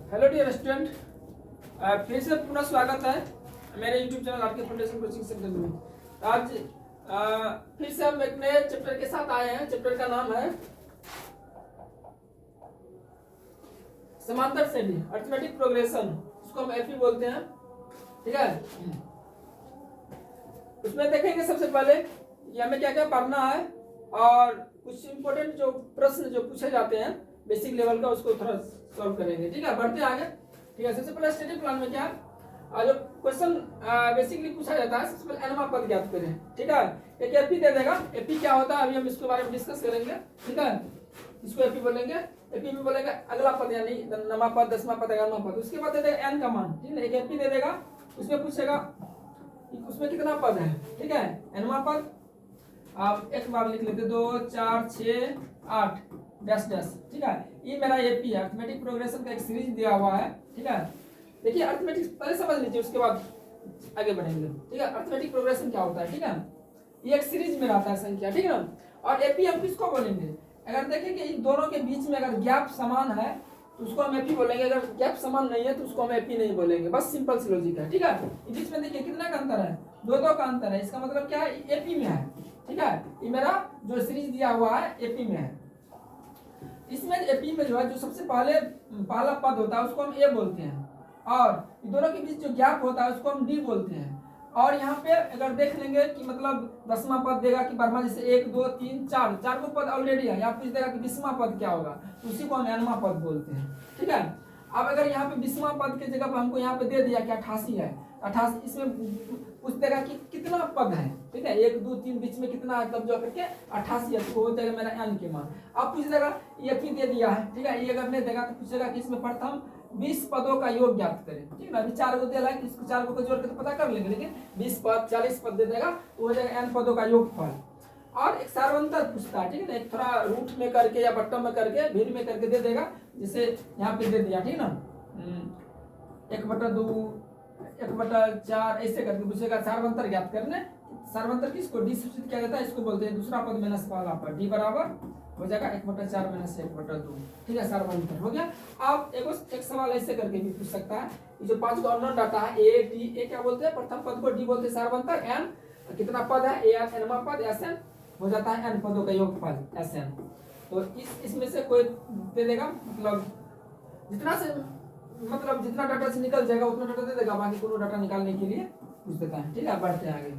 Hello dear student, फिर से पुनः स्वागत है मेरे यूट्यूब चैनल आपके फाउंडेशन कोचिंग सेंटर में। आज फिर से हम एक नए चैप्टर के साथ आए हैं। चैप्टर का नाम है समांतर श्रेणी, अरिथमेटिक प्रोग्रेशन, उसको हम एफई बोलते हैं। ठीक है, उसमें देखेंगे सबसे पहले कि हमें क्या क्या पढ़ना है और कुछ इंपॉर्टेंट जो प्रश्न जो पूछे जाते हैं बेसिक लेवल का, उसको थोड़ा सॉल्व करेंगे। ठीक है, बढ़ते आगे। ठीक है, सबसे पहले स्टडी प्लान में क्या जो क्वेश्चन बेसिकली पूछा जाता है, सबसे पहले एनमा पद ज्ञात करें। ठीक है, एक एपी दे देगा। एपी क्या होता है अभी हम इसके बारे में डिस्कस करेंगे। ठीक है, इसको एपी बोलेंगे। एपी में बोलेंगे अगला पद, यानी नमा पद, 10वां पद, 11वां पद। उसके बाद दे देगा एन का मान। ठीक है, एक एपी दे देगा, उसमें पूछेगा उसमें कितना पद है। ठीक है, एनवा पद आप एक बार लिख लेते, 2 4 6 8 डैश डैश। ठीक है, ये मेरा एपी है, अरिथमेटिक प्रोग्रेशन का एक सीरीज दिया हुआ है। ठीक है, देखिए अरिथमेटिक पहले समझ लीजिए, उसके बाद आगे बढ़ेंगे। ठीक है, अरिथमेटिक प्रोग्रेशन क्या होता है। ठीक है, ये एक सीरीज में रहता है संख्या। ठीक है ना, और एपी हम किसको बोलेंगे, अगर देखें कि इन दोनों के बीच में अगर गैप समान है तो उसको हम एपी बोलेंगे, अगर गैप समान नहीं है तो उसको हम एपी नहीं बोलेंगे। बस सिंपल सी लॉजिक है। ठीक है, बीच में देखिए कितना का अंतर है, 2 का अंतर है। इसका मतलब क्या है, एपी में है। ठीक है, ये मेरा जो सीरीज दिया हुआ है एपी में है। इसमें एपी में जो है, जो सबसे पहला पद होता है उसको हम ए बोलते हैं, और दोनों के बीच जो गैप होता है उसको हम डी बोलते हैं। और यहाँ पे अगर देख लेंगे कि मतलब 10वां पद देगा कि 12वां, जैसे 1 2 3 4 को पद ऑलरेडी है, यहाँ पूछ देगा कि 20वां पद क्या होगा, तो उसी को हम एनवां पद बोलते हैं। ठीक है, अब अगर यहाँ पे 20वां पद के जगह पर हमको यहाँ पे दे दिया कि 88 है, 88, इसमें पूछ देगा कि कितना पद है। ठीक है, 1 2 3 बीच में कितना है, तब जो करके 88 है, तो हो जाएगा मेरा एन के मान। अब पूछ देगा ये पी दे दिया है। ठीक है, ये अगर नहीं देगा तो पूछेगा कि इसमें प्रथम 20 पदों का योग ज्ञात करें। ठीक है ना, अभी 4 को दिया है, इसको 4 को जोड़ के तो पता कर लेंगे, लेकिन 20 पद 40 पद दे देगा तो हो जाएगा एन पदों का योगफल। और एक सार्वंतर पूछता है। ठीक है ना, एक थोड़ा रूट में करके या बट्टम में करके, भीड़ में करके दे देगा, जैसे यहाँ पे दे दिया। ठीक है ना, 1/2 1/4 ऐसे करके पूछेगा सार्वंतर ज्ञात करने। सार्वंतर किसको, डी सूचित किया जाता है, इसको बोलते हैं दूसरा पद माइनस पहला पद। डी बराबर हो जाएगा 1/4 माइनस 1/2। ठीक है, सार्वंतर हो गया। अब एक सवाल ऐसे करके भी पूछ सकता है, ये जो 5 को अननोन डाटा है, ए डी, ए क्या बोलते हैं, प्रथम पद को डी बोलते हैं सार्वंतर। एन कितना पद है, ए एनवा पद, एस एन हो जाता है एन पदों का योगफल एस एन। तो इसमें से कोई दे देगा, मतलब जितना डाटा से निकल जाएगा उतना डाटा दे देगा, बाकी कोनो डाटा निकालने के लिए पूछ देता है। ठीक है, बढ़ते हैं आगे।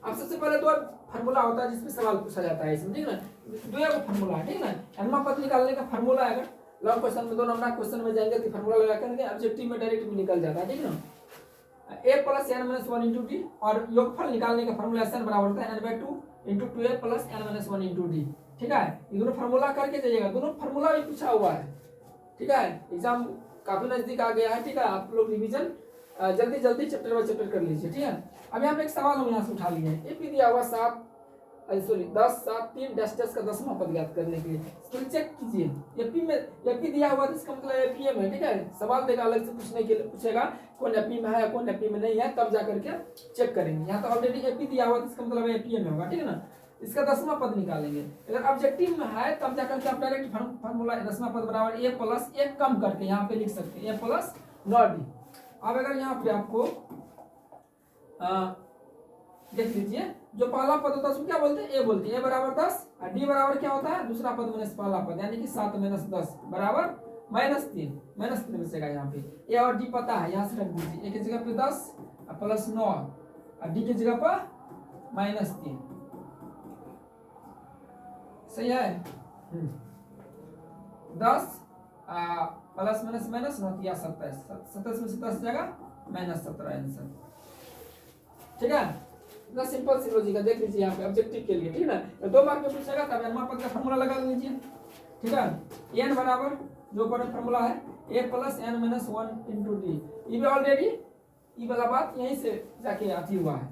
अब सबसे पहले तो फार्मूला होता है जिसमें सवाल पूछा जाता है इसमें। ठीक है ना, 2 फार्मूला है। ठीक है ना, एनवा पद निकालने का फार्मूला है, अगर लॉन्ग क्वेश्चन में 2 नंबर क्वेश्चन में जाएंगे तो फार्मूला लगा करके ऑब्जेक्टिव में डायरेक्ट भी निकल जाता है। ठीक है ना, a plus n minus 1 into D, और योगफल निकालने का फार्मूला n बराबर होता है n/2 into 2a plus n minus 1 into D. ठीक है, ये दोनों फार्मूला करके जाइएगा, दोनों फार्मूला भी पूछा हुआ है। ठीक है, एग्जाम काफी नजदीक आ गया है। ठीक है, आप लोग रिवीजन जल्दी जल्दी चैप्टर बाय चैप्टर कर लीजिए। ठीक है, अब यहाँ पे एक सवाल हम यहाँ से उठा लिए हैं, एपी दिया हुआ 10 7 3 डैश डैश का 10वां पद ज्ञात करने के लिए। तो चेक कीजिए, एपी में एपी दिया हुआ है, इसका मतलब एपीएम है। ठीक है, सवाल देगा अलग से पूछने के लिए, पूछेगा कौन एपी में है कौन एपी में नहीं है, तब जा करके चेक करेंगे। यहाँ तो ऑलरेडी एपी दिया हुआ है, इसका मतलब एपीएम होगा। ठीक है ना, इसका 10वां पद निकालेंगे। अगर ऑब्जेक्टिव में है तब जाकर के आप डायरेक्ट फार्मूला 10वां पद बराबर ए प्लस 1 कम करके यहाँ पे लिख सकते हैं, ए प्लस नॉट डी। अब अगर यहाँ पे आपको देख लीजिए, जो पहला पद होता है उसको क्या बोलते हैं, ए बोलते हैं। ए बराबर 10 और डी बराबर क्या होता है, दूसरा पद माइनस पहला पद, यानी कि 7 माइनस 10 बराबर -3। -3 बचेगा यहाँ पे। ए और डी पता है, यहाँ से रख दीजिए। ए की जगह पे 10 प्लस 9 और डी की जगह पर -3। सही है, 10 प्लस माइनस माइनस 9 या 27, 27 में से 10 जाएगा -17 आंसर। ठीक है, इतना सिंपल सी लॉजिक है। देख लीजिए यहाँ पे ऑब्जेक्टिव के लिए। ठीक है ना, 2 मार्क में पूछेगा तब एनवा पद का फार्मूला लगा लीजिए। ठीक है, एन बराबर जो फार्मूला है a plus n minus 1 into d. ये भी ऑलरेडी ये वाला बात यहीं से जाके आती हुआ है,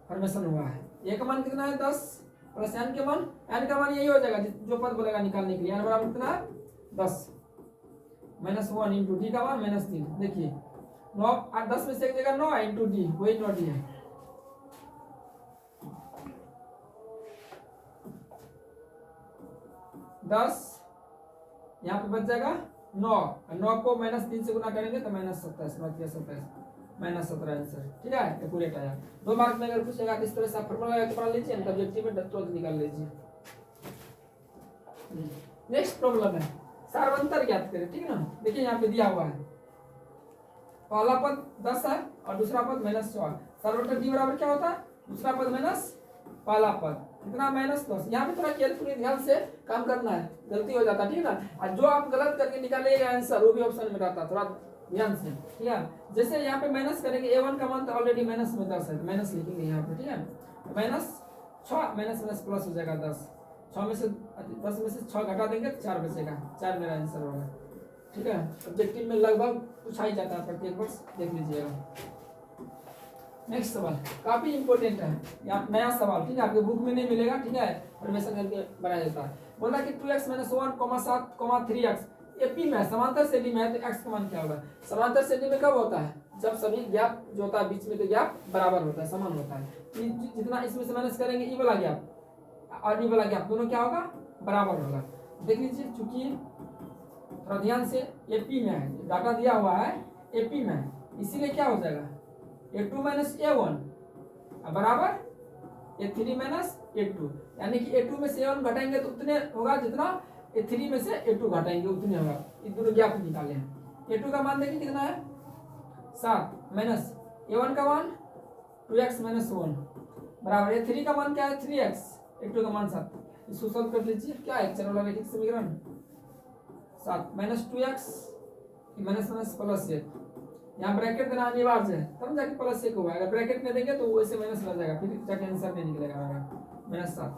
फॉर्मेशन हुआ है। ए का मान कितना है, 10 प्लस एन के मान, एन का मान यही हो जाएगा जो पद बोलेगा निकालने के लिए। एन बराबर कितना है, 10 माइनस 1 इंटू डी का मान -3। देखिए 9 और 10 में से एक जगह 9 इंटू डी, वही 9 डी है। 10, यहाँ पे बच जाएगा 9, 9 को -3 से गुना करेंगे तो -27, 9×3=27, -17 आंसर। ठीक है, एक्यूरेट आया। 2 मार्क में अगर पूछेगा तो इस तरह से आप फॉर्मूला लगा के बना लीजिए, ऑब्जेक्टिव में तुरंत निकाल लीजिए। नेक्स्ट प्रॉब्लम है सार्वंतर ज्ञात करें। ठीक है ना, देखिए यहाँ पे दिया हुआ है पहला पद 10 है और दूसरा पद -4। सार्वंतर d बराबर क्या होता है, दूसरा पद माइनस पहला पद, कितना -10। यहाँ पे थोड़ा केयरफुली ध्यान से काम करना है, गलती हो जाता है। ठीक है ना, और जो आप गलत करके निकालेगा आंसर वो भी ऑप्शन में रहता है, थोड़ा ध्यान से। ठीक है, जैसे यहाँ पे माइनस करेंगे, a1 का मान तो ऑलरेडी माइनस में 10 है तो माइनस लिखेंगे यहाँ पे। ठीक है, -6 माइनस प्लस हो जाएगा 10, 6 में से 10 में से 6 घटा देंगे तो 4 बचेगा, 4 मेरा आंसर होगा। ठीक है, ऑब्जेक्टिव में लगभग पूछा ही जाता है प्रत्येक वर्ष, देख लीजिएगा। नेक्स्ट सवाल काफी इंपॉर्टेंट है, यहाँ नया सवाल। ठीक है, आपके बुक में नहीं मिलेगा। ठीक है, परमिशन करके बनाया जाता है। बोला कि 2x - 1, 7, 3x एपी में समांतर श्रेणी में है तो x का मान क्या होगा। समांतर श्रेणी में कब होता है, जब सभी गैप जो होता है बीच में, तो गैप बराबर होता है, समान होता है। जितना इसमें से माइनस करेंगे ई वाला गैप और ई वाला गैप दोनों क्या होगा, बराबर होगा। देख लीजिए, चूंकि थोड़ा ध्यान से एपी में है, डाटा दिया हुआ है एपी में है, इसीलिए क्या हो जाएगा a2 - a1 बराबर a3 - a2, यानी कि a2 में से a1 घटाएंगे तो उतने होगा जितना a3 में से a2 घटाएंगे उतने होगा। ये दोनों गैप निकाले हैं। a2 का मान देखिए कितना है 7 माइनस a1 का मान 2x - 1 बराबर a3 का मान क्या है 3x, a2 का मान 7। इसको सॉल्व कर लीजिए, क्या है चर वाला रैखिक समीकरण 7 - 2x माइनस प्लस 1, यहाँ ब्रैकेट देना अनिवार्य है तब जाके प्लस 1 होगा। अगर ब्रैकेट में देंगे तो वैसे माइनस लग जाएगा, फिर जाके आंसर नहीं निकलेगा हमारा। -7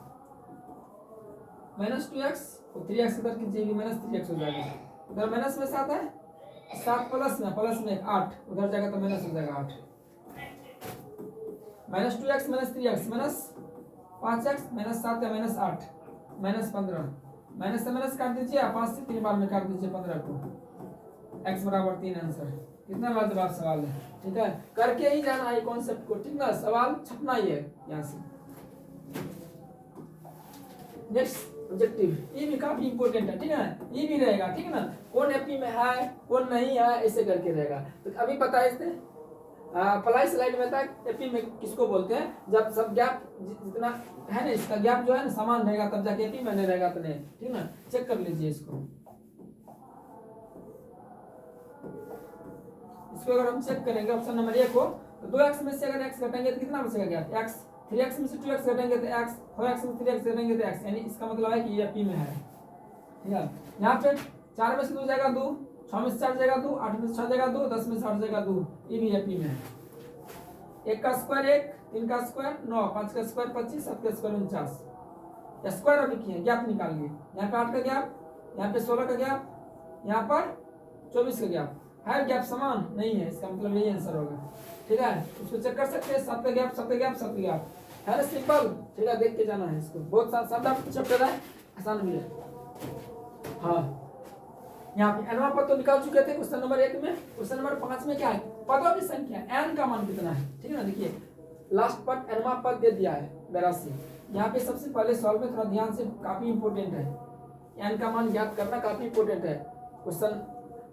-2x और 3x इधर कीजिए, -3x हो जाएगा। उधर माइनस में 7 है, 7 प्लस में 8, उधर जाएगा तो माइनस हो जाएगा 8। -2x - 3x -5x -7 या -8 -15, माइनस से माइनस काट दीजिए, 5 से 3 बार में काट दीजिए 15 को, x बराबर 3 आंसर। कितना लाजवाब सवाल है। ठीक है, करके ही जाना है कॉन्सेप्ट को। ठीक ना, सवाल छपना ही है यहाँ से। नेक्स्ट ऑब्जेक्टिव, ये भी काफी इंपॉर्टेंट है। ठीक है, ये भी रहेगा। ठीक है ना, कौन एपी में है कौन नहीं है ऐसे करके रहेगा। तो अभी पता है इसने पलाई स्लाइड में था एपी में किसको बोलते हैं, जब सब गैप जितना है ना इसका गैप जो है ना समान रहेगा तब जाके एपी में नहीं रहेगा तो नहीं। ठीक ना, चेक कर लीजिए इसको अगर हम चेक करेंगे ऑप्शन नंबर 1 को, तो 2x में से अगर x घटाएंगे तो कितना बचेगा गैप x, 3x में से 2x घटाएंगे तो x, 4x में 3x घटाएंगे तो x, यानी इसका मतलब है कि ये p में है। ठीक है, यहाँ पे 4 में से 2 जाएगा 2, 6 में से 4 जाएगा 2, 8 में से 6 जाएगा 2, 10 में से 8 जाएगा 2, ये भी p में है। 1 का स्क्वायर 1, 3 का स्क्वायर 9, 5 का स्क्वायर 25, 7 का स्क्वायर 49। स्क्वायर अभी किए गैप निकालिए, यहाँ पे 8 का गैप, यहाँ पे 16 का गैप, यहाँ पर 24 का गैप है। गैप समान नहीं है, इसका मतलब यही आंसर होगा। ठीक है, उसको चेक कर सकते हैं, 7 का गैप 7 का गैप 7 का गैप है ना, सिंपल। ठीक है, देख के जाना है इसको, बहुत सादा चैप्टर है, आसान भी है। हाँ, यहाँ पे एनवा पद तो निकाल चुके थे क्वेश्चन नंबर 1 में। क्वेश्चन नंबर 5 में क्या है, पदों की संख्या एन का मान कितना है। ठीक है ना, देखिए लास्ट पद एनवा पद दे दिया है 82। यहाँ पे सबसे पहले सॉल्व में थोड़ा ध्यान से, काफी इंपोर्टेंट है, एन का मान ज्ञात करना काफी इंपोर्टेंट है। क्वेश्चन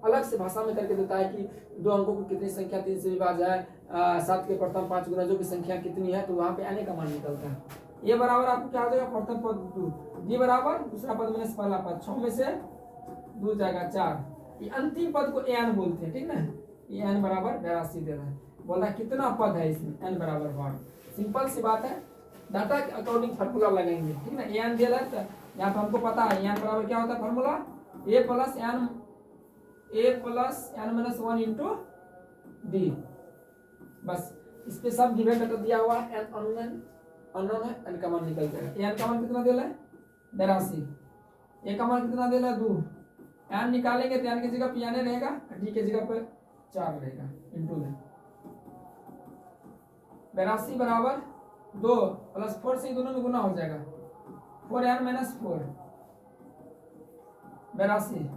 अलग से भाषा में करके देता है कि 2 अंकों की कितनी संख्या 3 से विभाज्य है, 7 के प्रथम 5 गुणजों की संख्या कितनी है, तो वहाँ पे एन का मान निकलता है। ये बराबर आपको क्या हो जाएगा, प्रथम पद 2, डी बराबर दूसरा पद माइनस पहला पद, 6 में से 2 जाएगा 4। ये अंतिम पद को एन बोलते हैं। ठीक ना, ये एन बराबर 82 दे रहा है। बोला कितना पद है इसमें, एन बराबर 1। सिंपल सी बात है, डाटा के अकॉर्डिंग फार्मूला लगाएंगे। ठीक ना, एन दे रहा है तो यहाँ पर हमको पता है एन बराबर क्या होता है formula, a plus n minus 1 into D. बस इस पे सब गिवन डाटा दिया हुआ है, एन अननोन है, एन का मान निकल जाएगा। एन का मान कितना दे रहा है 82, ए का मान कितना दे रहा है 2। एन निकालेंगे तो एन की जगह पे एन रहेगा, डी की जगह पे 4 रहेगा इंटू में। 82 बराबर 2 प्लस 4 से दोनों में गुना हो जाएगा, 4n माइनस 4 82,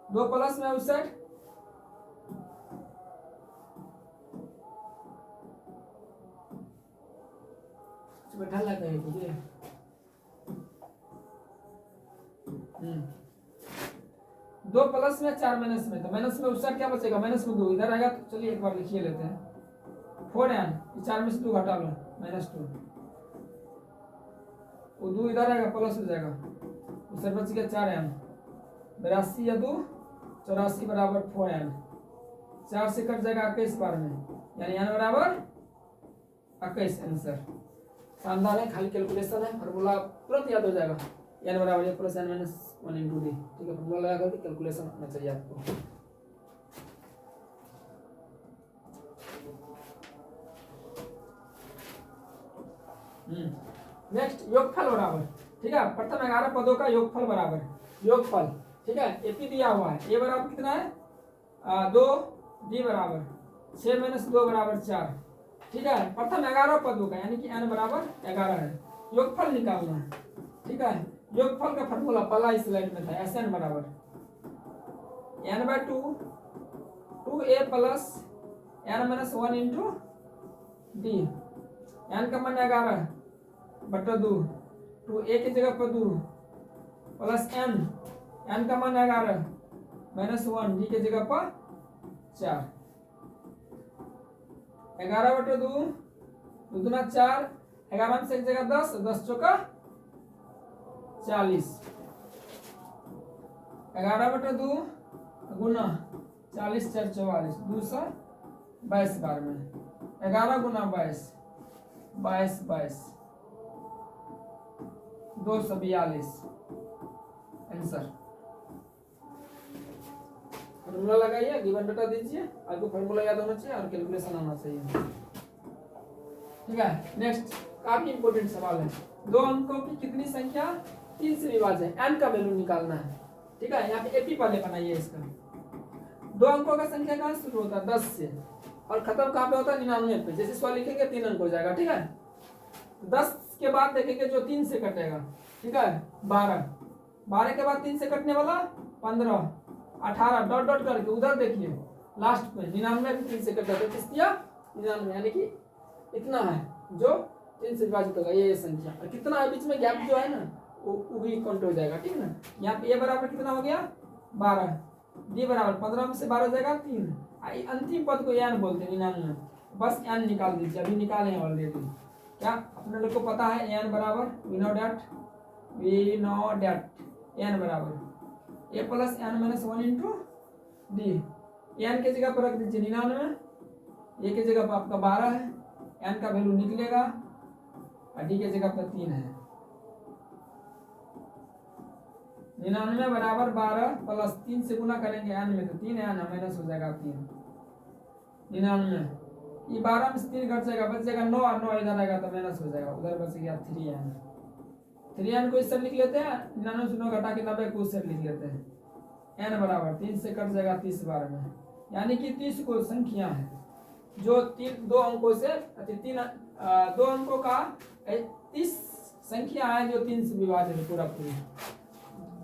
2 प्लस में 69, बैठा लगा है तुझे 2 प्लस में 4 माइनस में, तो माइनस में उस साइड क्या बचेगा, माइनस में 2 इधर आएगा। तो चलिए एक बार लिखिए लेते हैं 4n, 4 में से 2 घटा लो -2, वो 2 इधर आएगा प्लस हो जाएगा, उस साइड बच गया 4n। 82 या 2 84 बराबर 4n, 4 से कट जाएगा 21 बार में, यानी n बराबर 21 आंसर। शानदार है, खाली कैलकुलेशन है, फॉर्मूला तुरंत याद हो जाएगा। n बराबर a plus n minus 1 into D, ठीक है। फॉर्मूला लगा करके कैलकुलेशन आना चाहिए आपको। नेक्स्ट योगफल बराबर, ठीक है। प्रथम 11 पदों का योगफल बराबर योगफल, ठीक है। एपी दिया हुआ है, ए बराबर कितना है 2, डी बराबर 6 माइनस 2 बराबर 4, ठीक है। प्रथम 11 पदों का यानी कि n बराबर 11 है, योगफल निकालना है, ठीक है। योगफल का फॉर्मूला पहला इस स्लाइड में था, Sn बराबर n/2 2a plus n minus 1 into D. n का मान 11 बटा 2, 2a की जगह पर 2 प्लस n का मान 11 माइनस 1, डी की जगह पर 4। 11 बटे 2, 2 दूना 4, 11 से एक जगह 10, 10 चौका 40। 11 बटे 2 गुना 40 4 44, 222 बार में 11 गुना 22 22 22 242 आंसर। फॉर्मूला लगाइए, गिवन डाटा दीजिए, आपको फॉर्मूला याद होना चाहिए और कैलकुलेशन आना चाहिए, ठीक है। नेक्स्ट काफी इंपॉर्टेंट सवाल है, 2 अंकों की कितनी संख्या 3 से विभाज्य है, n का वैल्यू निकालना है, ठीक है। यहाँ पे एपी पहले बनाइए इसका। 2 अंकों का संख्या कहाँ से शुरू होता है 10 से और खत्म कहाँ पे होता है 99 पे। जैसे सवाल लिखेंगे 3 अंक हो जाएगा, ठीक है। 10 के बाद देखेंगे जो 3 से कटेगा, ठीक है 12, 12 के बाद 3 से कटने वाला 15, 18 डॉट डॉट करके उधर देखिए लास्ट में 99 भी 3 से कटा तो किस दिया 99, यानी कि इतना है जो 3 से विभाजित होगा ये संख्या, और कितना है बीच में गैप जो है ना वो भी काउंट हो जाएगा, ठीक है ना। यहाँ पे a बराबर कितना हो गया 12, d बराबर 15 में से 12 हो जाएगा 3, अंतिम पद को n बोलते हैं 99, बस n निकाल दीजिए, अभी निकाले हैं ऑलरेडी। क्या अपने लोग को पता है n बराबर वी नो डैट n बराबर a plus n minus 1 into D. n के जगह पर रख दीजिए 99, a के जगह पर आपका 12 है, n का वैल्यू निकलेगा और d के जगह पर 3 है। 99 बराबर 12 प्लस 3 से गुना करेंगे n में तो 3 है, n माइनस हो जाएगा 3। 99 ये 12 में से 3 घट जाएगा, बच जाएगा 9 और 9 इधर आएगा तो माइनस हो जाएगा, उधर बच गया 3n। 3n को इस साइड लिख लेते हैं, 99 से 9 घटा के 90 को उस साइड लिख लेते हैं। n बराबर 3 से कट जाएगा 30 बार में, यानी कि 30 को संख्या है जो 2 अंकों से 2 अंकों का 30 संख्या है जो 3 से विभाजित है पूरा पूरी।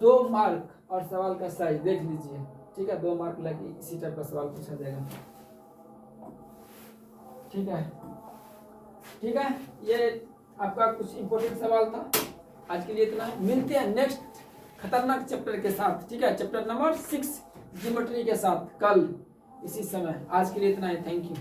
2 मार्क और सवाल का साइज देख लीजिए, ठीक है। 2 मार्क लगे इसी टाइप का सवाल पूछा जाएगा, ठीक है, ठीक है। ये आपका कुछ इंपॉर्टेंट सवाल था, आज के लिए इतना। मिलते हैं नेक्स्ट खतरनाक चैप्टर के साथ, ठीक है, चैप्टर नंबर 6 ज्योमेट्री के साथ कल इसी समय। आज के लिए इतना ही, थैंक यू।